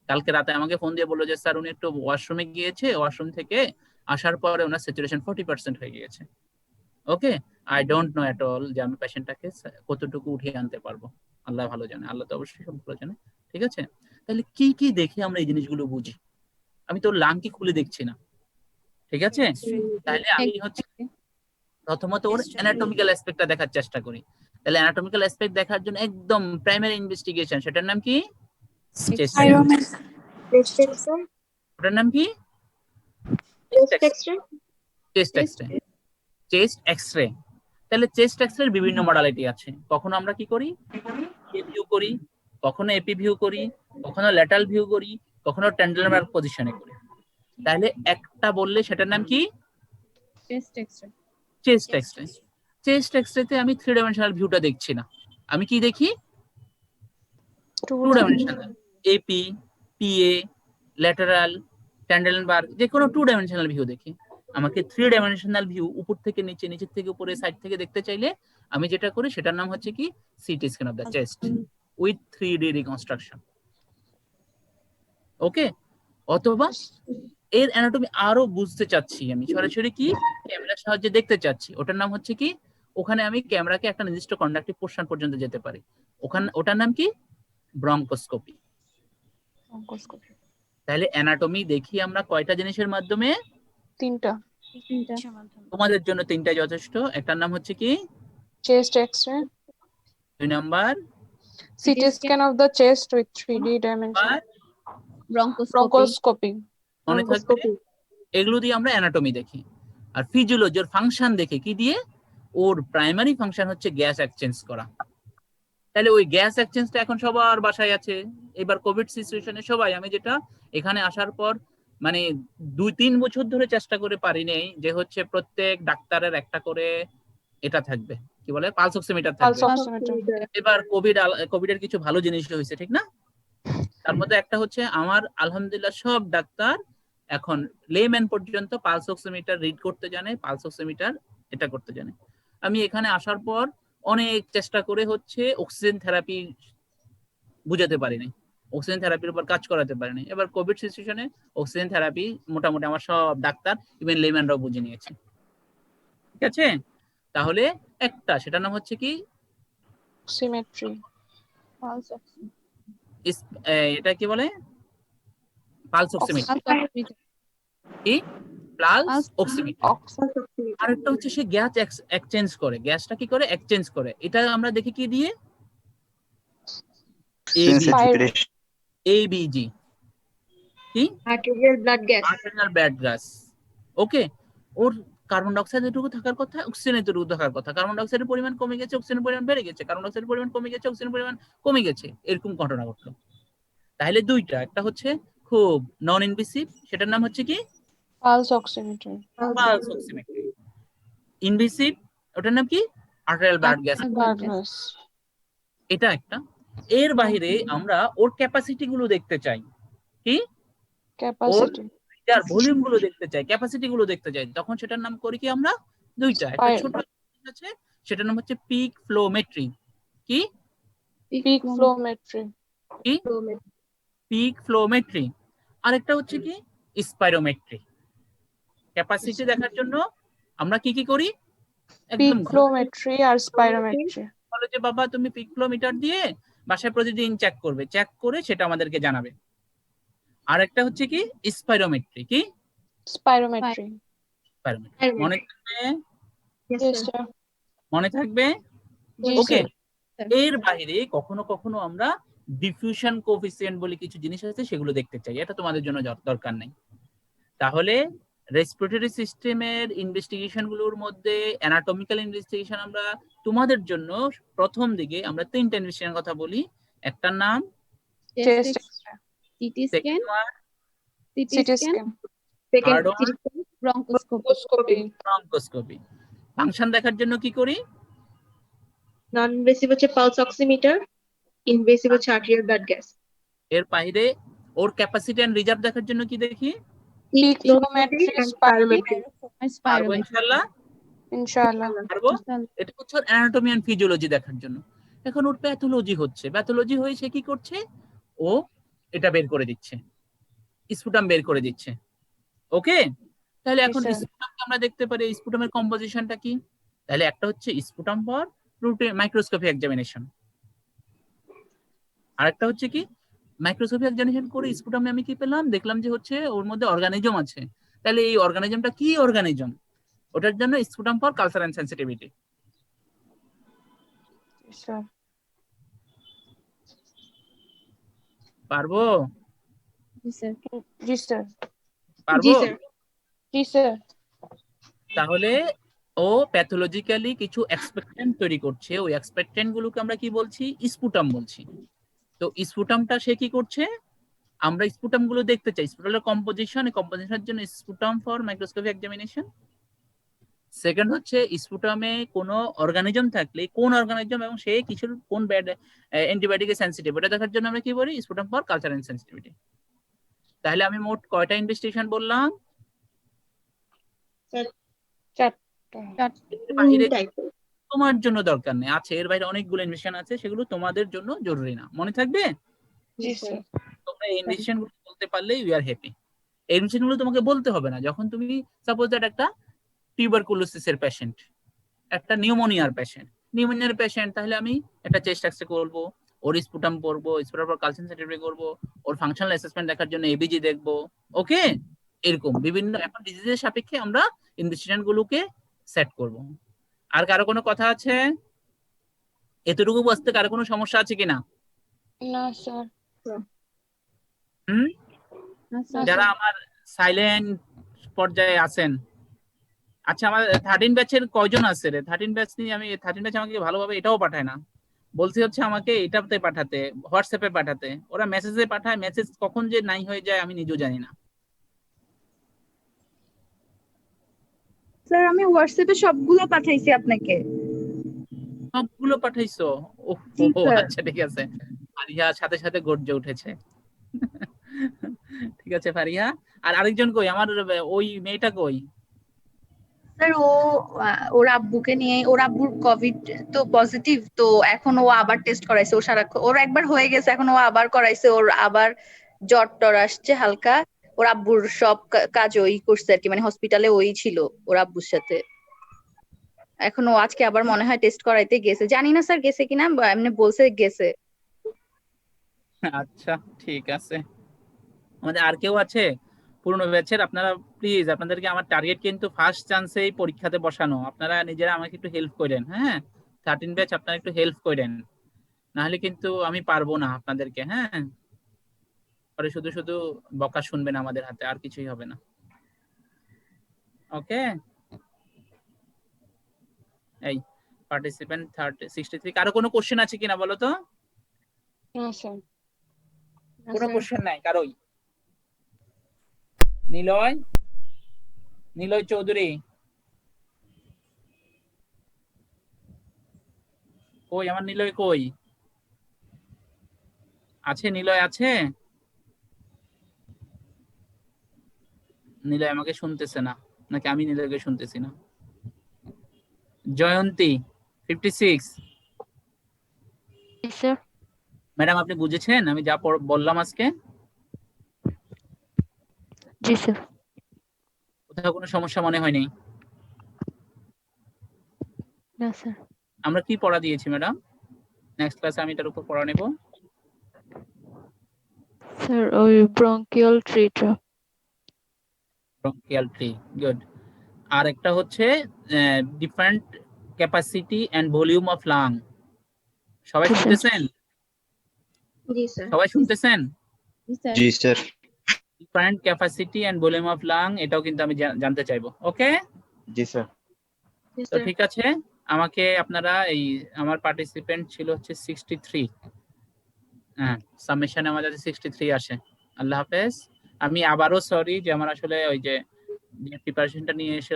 কালকে রাতে আমাকে ফোন দিয়ে বললো যে স্যার উনি একটু ওয়াশরুমে গিয়েছে, ওয়াশরুম থেকে আসার পরে ওনার স্যাচুরেশন 40% হয়ে গিয়েছে। Okay, I don't know at all যে আমি পেশেন্টটাকে কতটুকু উঠিয়ে আনতে পারবো, আল্লাহ ভালো জানে, আল্লাহ তো অবশ্যই সব ভালো জানে। ঠিক আছে, তাহলে কি কি দেখে আমরা এই জিনিসগুলো বুঝি? আমি তো লাং কি খুলে দেখছি না, ঠিক আছে? তাহলে আমি হচ্ছে প্রথমত ওর অ্যানাটমিক্যাল অ্যাসপেক্টটা দেখার চেষ্টা করি। তাহলে অ্যানাটমিক্যাল অ্যাসপেক্ট দেখার জন্য একদম প্রাইমারি ইনভেস্টিগেশন, সেটার নাম কি? Chest X-ray. ওটার নাম কি? Chest X-ray. Chest X-ray, chest X-ray. তাহলে চেস্ট এক্স-রে এর বিভিন্ন মডালিটি আছে। কখনো আমরা কি করি? এ ভিউ করি, কখনো এপি ভিউ করি, কখনো ল্যাটারাল ভিউ করি, কখনো ট্যান্ডেলবার্গ পজিশনে করি। তাহলে একটা বললে সেটার নাম কি? Chest X-ray. Chest X-ray. Chest X-ray তে আমি 3 ডাইমেনশনাল ভিউটা দেখছি না, আমি কি দেখি? 2 ডাইমেনশনাল, এপি, পিএ, ল্যাটারাল, ট্যান্ডেলবার্গ, যে কোনো 2 ডাইমেনশনাল ভিউ দেখি। আমাকে 3 ডাইমেনশনাল ভিউ উপর থেকে নিচে, নিচের থেকে উপরে, সাইড থেকে দেখতে চাইলে আমি যেটা করি সেটার নাম হচ্ছে কি? CT scan of the chest with 3D reconstruction. Okay, অথবা এর অ্যানাটমি আরো বুঝতে চাচ্ছি, আমি সরাসরি কি ক্যামেরার সাহায্যে দেখতে চাচ্ছি, ওটার নাম হচ্ছে কি? ওখানে আমি ক্যামেরাকে একটা নির্দিষ্ট কন্ডাক্টিভ পোরশন পর্যন্ত যেতে পারি, ওখানে ওটার নাম কি? ব্রঙ্কোস্কোপি। তাহলে অ্যানাটমি দেখি আমরা কয়টা জিনিসের মাধ্যমে? 3টা। তোমাদের জন্য 3টা যথেষ্ট। একটার নাম হচ্ছে কি? Chest X-ray. 2 number CT scan of the chest with 3D dimension. Bronchoscopy. মনে থাকবে, এগুলো দিয়ে আমরা অ্যানাটমি দেখি। আর ফিজিওলজি ওর ফাংশন দেখে কি দিয়ে? ওর প্রাইমারি ফাংশন হচ্ছে গ্যাস এক্সচেঞ্জ করা। তাহলে ওই গ্যাস এক্সচেঞ্জটা এখন সবার বাসায় আছে। এবার কোভিড সিচুয়েশনে সবাই, আমি যেটা এখানে আসার পর মানে 2-3 বছর ধরে চেষ্টা করে পারি নেই যে হচ্ছে প্রত্যেক ডাক্তারের একটা করে এটা থাকবে, কি বলে, পালস অক্সিমিটার থাকবে। এবার কোভিড এর কিছু ভালো জিনিস হয়েছে, ঠিক না? তার মধ্যে একটা হচ্ছে আমার আলহামদুলিল্লাহ সব ডাক্তার এখন লেম্যান পর্যন্ত পালস অক্সিমিটার রিড করতে জানে, পালস অক্সিমিটার এটা করতে জানে। আমি এখানে আসার পর অনেক চেষ্টা করে হচ্ছে অক্সিজেন থেরাপি বুঝাতে পারিনি, অক্সিজেন থেরাপির উপর কাজ করাতে পারিনি। এবার কোভিড সিচুয়েশনে অক্সিজেন থেরাপি মোটামুটি আমার সব ডাক্তার, ইভেন লেম্যানরাও বুঝে নিয়েছে। ঠিক আছে, তাহলে একটা সেটার নাম হচ্ছে কি? Oximetry. এটা কি বলে? Pulse oximeter. কি? Pulse oximeter. আরেকটা হচ্ছে সে গ্যাস এক্সচেঞ্জ করে। গ্যাসটা কি করে? এক্সচেঞ্জ করে। এটা আমরা দেখি কি দিয়ে? এবিজি। কি? Arterial blood gas. Arterial blood gas. Okay, ওর কার্বন ডাই অক্সাইড এতটুকু থাকার কথা, অক্সিজেন এতটুকু থাকার কথা। কার্বন ডাই অক্সাইডের পরিমাণ কমে গেছে, অক্সিজেনের পরিমাণ বেড়ে গেছে, কার্বন ডাই অক্সাইডের পরিমাণ কমে গেছে, অক্সিজেনের পরিমাণ কমে গেছে, এরকম ঘটনা ঘটলো। তাহলে দুইটা, একটা হচ্ছে খুব নন ইনভেসিভ, সেটার নাম হচ্ছে কি Pulse oximeter. Pulse oximetry. Invasive, ওটার নাম কি arterial blood gas. Blood gas. এটা একটা। এর বাইরে আমরা ওর ক্যাপাসিটি গুলো দেখতে চাই, কি Capacity. যার ভলিউম গুলো দেখতে চাই, ক্যাপাসিটি গুলো দেখতে চাই, তখন সেটার নাম করি কি আমরা দুইটা, একটা ছোট আছে সেটার নাম হচ্ছে পিক ফ্লোমেট্রি। কি Peak flowmetry. কি পিক ফ্লোমেট্রি। আরেকটা হচ্ছে কি স্পাইরোমেট্রি। ক্যাপাসিটি দেখার জন্য আমরা কি কি করি, Peak flowmetry আর spirometry. বলে যে বাবা তুমি পিক ফ্লোমিটার দিয়ে বাসায় প্রতিদিন চেক করবে, চেক করে সেটা আমাদেরকে জানাবে। আরেকটা হচ্ছে কি স্পাইরোমেট্রি। কি Spirometry. স্পাইরোমেট্রি মনে থাকবে? Yes, sir. মনে থাকবে? জি, ওকে। sir. এর বাইরে কখনো কখনো আমরা ডিফিউশন কোএফিসিয়েন্ট বলে কিছু জিনিস আছে, সেগুলো দেখতে চাই, এটা তোমাদের জন্য দরকার নেই। তাহলে রেসপিরেটরি সিস্টেমের ইনভেস্টিগেশন গুলোর মধ্যে অ্যানাটমিক্যাল ইনভেস্টিগেশন আমরা তোমাদের জন্য প্রথম দিকে আমরা তিনটা ইনভেস্টিগেশনের কথা বলি। একটার নাম Chest X-ray. CT scan, CT CT scan, scan. Third one, bronchoscopy. Bronchoscopy. Function দেখার জন্য কি করি? নন ইনভেসিভ হচ্ছে পালস অক্সিমিটার, ইনভেসিভ হচ্ছে আর্টেরিয়াল ব্লাড গ্যাস। এর বাইরে ওর ক্যাপাসিটি এন্ড রিজার্ভ দেখার জন্য কি দেখি? Peak flowmetry, spirometry. পারবো ইনশাআল্লাহ? Inshallah. পারবো? এটা হচ্ছে অ্যানাটমি এন্ড ফিজিওলজি দেখার জন্য। এখন ওর প্যাথোলজি হচ্ছে, প্যাথোলজি হয়ে সে কি করছে, ও এটা বের করে দিচ্ছে, স্পুটাম বের করে দিচ্ছে। ওকে, তাহলে এখন sir. স্পুটামকে আমরা দেখতে পারি, স্পুটামের কম্পোজিশনটা কি? তাহলে একটা হচ্ছে sputum for routine microscopy examination, আরেকটা হচ্ছে কি মাইক্রোস্কোপি এক্সামিনেশন করে স্পুটামে আমি কি পেলাম, দেখলাম যে হচ্ছে ওর মধ্যে অর্গানিজম আছে। তাহলে এই অর্গানিজমটা কি অর্গানিজম, ওটার জন্য sputum for culture and sensitivity. Yes, sir. পারবো? জি স্যার। জি স্যার। পারবো? জি স্যার। তাহলে ও প্যাথোলজিক্যালি কিছু এক্সপেক্টেন্ট তৈরি করছে, ওই এক্সপেক্টেন্ট গুলোকে আমরা কি বলছি, স্পুটাম বলছি। তো স্পুটামটা সে কি করছে, আমরা স্পুটাম গুলো দেখতে চাই, স্পুটামের কম্পোজিশন, এই কম্পোজিশনের জন্য sputum for microscopy examination. Second হচ্ছে স্পুটামে কোনো অর্গানিজম থাকলে কোন অর্গানিজম এবং সে কিছুর কোন ব্যাড অ্যান্টিবায়োটিকে সেনসিটিভ, এটা দেখার জন্য আমরা কি বলি, sputum for culture and sensitivity. তাহলে আমি মোট কয়টা ইনভেস্টিগেশন বললাম? তোমার জন্য দরকার নেই, আছে এর বাইরে অনেকগুলো ইনভেস্টিগেশন আছে, সেগুলো তোমাদের জন্য জরুরি না, মনে থাকবে? জি স্যার। তোমরা এই ইনভেস্টিগেশন গুলো বলতে পারলে উই আর হ্যাপি। এই ইনভেস্টিগেশন গুলো তোমাকে বলতে হবে না, যখন তুমি সাপোজ দ্যাট একটা টিউবারকুলোসিসের পেশেন্ট, একটা নিউমোনিয়ার পেশেন্ট, নিউমোনিয়ার পেশেন্ট, তাহলে আমি একটা চেস্ট এক্স-রে করব, ওর স্পুটাম করব, স্পুটাম পর কালচার সেন্সিটিভিটি করব, ওর ফাংশনাল অ্যাসেসমেন্ট দেখার জন্য এবিজি দেখব। ওকে, এরকম বিভিন্ন এখন ডিজিজের সাপেক্ষে আমরা ইনভেস্টিগেশন গুলোকে সেট করব। আর কারো কোনো কথা আছে? এতটুকু বুঝতে কারো কোনো সমস্যা আছে কিনা? না স্যার। যারা আমার সাইলেন্ট পর্যায়ে আছেন, আচ্ছা আমার 13 ব্যাচের কয়জন আছে রে? 13 ব্যাচ নিয়ে আমি 13 ব্যাচ আমাকে ভালোভাবে এটাও পাঠায় না, বলছি হচ্ছে আমাকে এটাতে পাঠাতে, হোয়াটসঅ্যাপে পাঠাতে, ওরা মেসেজে পাঠায়, মেসেজ কখন যে নাই হয়ে যায় আমি নিজেও জানি না। স্যার আমি হোয়াটসঅ্যাপে সবগুলো পাঠাইছি আপনাকে। সবগুলো পাঠাইছো? জি, ওহ স্যার। আচ্ছা ঠিক আছে, ফারিহা সাথে সাথে গর্জে উঠেছে। ঠিক আছে ফারিহা। আর আরেকজন কই, আমার ওই মেয়েটা কই? স্যার ওর আব্বুকে নিয়ে, ওর আব্বুর কোভিড তো পজিটিভ, তো এখন ও আবার টেস্ট করাইছে, ও সারাক্ষণ, ওর একবার হয়ে গেছে, এখন ও আবার করাইছে, ওর আবার জ্বর টর আসছে হালকা। ওর আব্বুর সব কাজ ওই করছে আর কি, মানে হসপিটালে ওই ছিল ওর আব্বুর সাথে। এখন ও আজকে আবার মনে হয় টেস্ট করাইতে গেছে, জানি না স্যার গেছে কিনা, এমনি বলছে গেছে। আচ্ছা ঠিক আছে। আমাদের আর কেউ আছে পুরনো ব্যাচের? আপনারা প্লিজ, আপনাদেরকে আমার টার্গেট কিন্তু ফার্স্ট চান্সেই পরীক্ষাতে বসানো, আপনারা নিজেরা আমাকে একটু হেল্প করেন। হ্যাঁ 13 ব্যাচ আপনারা একটু হেল্প করেন, না হলে কিন্তু আমি পারবো না আপনাদেরকে। হ্যাঁ পরে শুধু শুধু বকা শুনবেন আমাদের হাতে, আর কিছুই হবে না। ওকে, এই পার্টিসিপেন্ট 63, কারো কোনো কোশ্চেন আছে কিনা বলো তো? না স্যার। কোনো sir. কোশ্চেন নাই কারোই? নিলয় চৌধুরী কই? আমার নিলয় কই আছে? নিলয় আছে? নিলয় আমাকে শুনতেছে না, নাকি আমি নিলয়কে শুনতেছি না? জয়ন্তী 56। স্যার ম্যাডাম আপনি বুঝেছেন আমি যা বললাম আজকে? জি স্যার কোথাও কোনো সমস্যা মনে হয়নি? না স্যার আমরা কি পড়া দিয়েছি ম্যাডাম? নেক্সট ক্লাসে আমি এটার উপর পড়া নেব। স্যার ওই ব্রঙ্কিয়াল ট্রিটা bronchial tree, গুড। আর একটা হচ্ছে different capacity and volume of lung. সবাই জি, স্যার। শুনতেছেন? জি স্যার। সবাই শুনতেছেন? জি sir. Different capacity and volume of lung, এটাও কিন্তু আমি জানতে চাইবো। ওকে, জি স্যার। তো ঠিক আছে। আমাকে আপনারা এই আমার পার্টিসিপেন্ট ছিল হচ্ছে 63। হ্যাঁ, সাবমিশনে আমাদের 63 আসে। আল্লাহ হাফেজ। আমি আবারও সরি যে আমার আসলে ওই যে প্রিপারেশনটা নিয়ে এসে